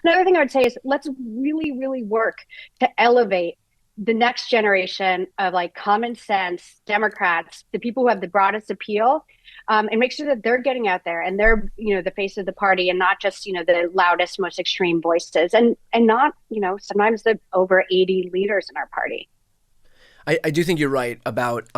Another thing I would say is let's really, really work to elevate the next generation of like common sense Democrats, the people who have the broadest appeal, and make sure that they're getting out there and they're, the face of the party and not just, the loudest, most extreme voices and not, sometimes the over 80 leaders in our party. I do think you're right about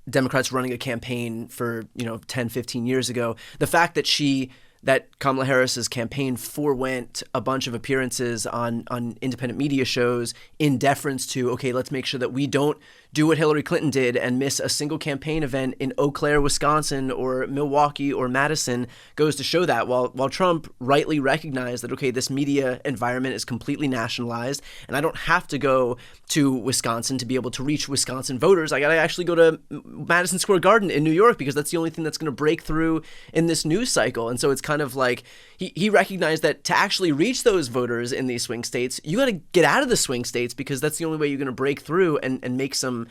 Democrats running a campaign for 10, 15 years ago. The fact that Kamala Harris's campaign forewent a bunch of appearances on independent media shows in deference to, okay, let's make sure that we don't do what Hillary Clinton did and miss a single campaign event in Eau Claire, Wisconsin, or Milwaukee or Madison, goes to show that while Trump rightly recognized that, okay, this media environment is completely nationalized and I don't have to go to Wisconsin to be able to reach Wisconsin voters. I got to actually go to Madison Square Garden in New York because that's the only thing that's going to break through in this news cycle. And so it's kind of like he recognized that to actually reach those voters in these swing states, you got to get out of the swing states because that's the only way you're going to break through and make some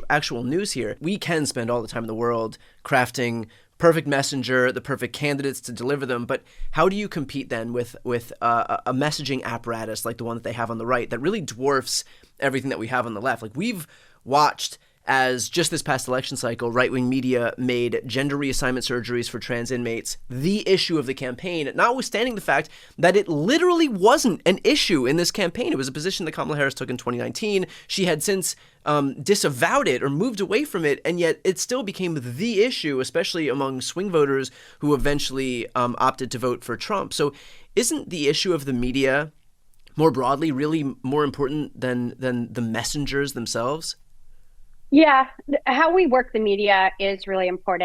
actual news here. We can spend all the time in the world crafting perfect messenger, the perfect candidates to deliver them, but how do you compete then with a messaging apparatus like the one that they have on the right that really dwarfs everything that we have on the left? Like, we've watched as just this past election cycle, right-wing media made gender reassignment surgeries for trans inmates the issue of the campaign, notwithstanding the fact that it literally wasn't an issue in this campaign. It was a position that Kamala Harris took in 2019. She had since disavowed it or moved away from it, and yet it still became the issue, especially among swing voters who eventually opted to vote for Trump. So isn't the issue of the media more broadly really more important than the messengers themselves? Yeah, how we work the media is really important.